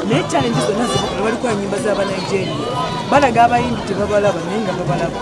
naye challenge zonna zibukula balikuwa nyimba z'Abanigeria balaga abayimbi tebabalaba naye nga babalaba.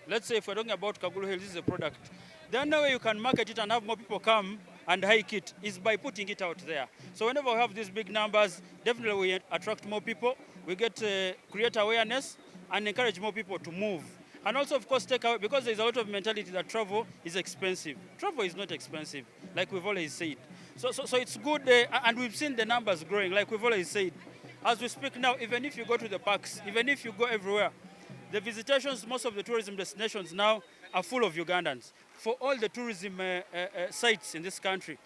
Let's say if we're talking about Kagulu Hills, this is a product. The only way you can market it and have more people come and hike it is by putting it out there. So whenever we have these big numbers, definitely we attract more people. We get create awareness and encourage more people to move. And also, of course, take away, because there's a lot of mentality that travel is expensive. Travel is not expensive, like we've always said. So it's good, and we've seen the numbers growing, like we've always said. As we speak now, even if you go to the parks, even if you go everywhere, the visitations, most of the tourism destinations now are full of Ugandans. For all the tourism sites in this country,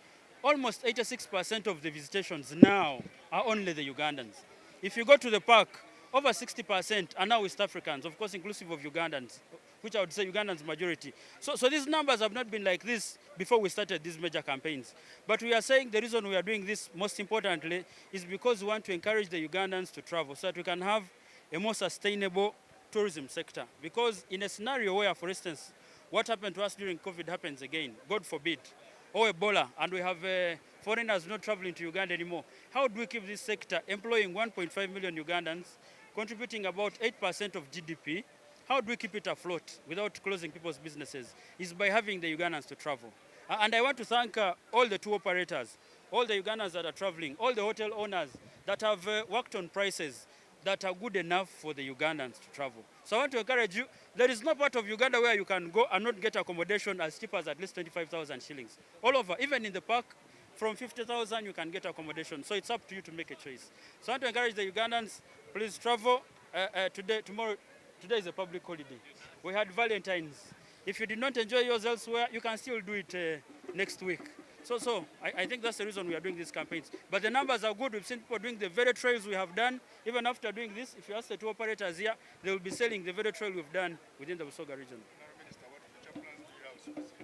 almost 86% of the visitations now are only the Ugandans. If you go to the park, over 60% are now West Africans, of course inclusive of Ugandans, which I would say Ugandans majority. So these numbers have not been like this before we started these major campaigns. But we are saying the reason we are doing this most importantly is because we want to encourage the Ugandans to travel so that we can have a more sustainable tourism sector. Because in a scenario where, for instance, what happened to us during COVID happens again, God forbid, or Ebola, and we have foreigners not traveling to Uganda anymore. How do we keep this sector employing 1.5 million Ugandans, contributing about 8% of GDP? How do we keep it afloat without closing people's businesses? Is by having the Ugandans to travel. And I want to thank all the tour operators, all the Ugandans that are traveling, all the hotel owners that have worked on prices that are good enough for the Ugandans to travel. So I want to encourage you, there is no part of Uganda where you can go and not get accommodation as cheap as at least 25,000 shillings. All over, even in the park, from 50,000 you can get accommodation. So it's up to you to make a choice. So I want to encourage the Ugandans, please travel. Today is a public holiday. We had Valentine's. If you did not enjoy yours elsewhere, you can still do it next week. So I think that's the reason we are doing these campaigns. But the numbers are good. We've seen people doing the very trails we have done. Even after doing this, if you ask the tour operators here, they will be selling the very trail we've done within the BUSOGA region. Minister, what future plans do you have specifically?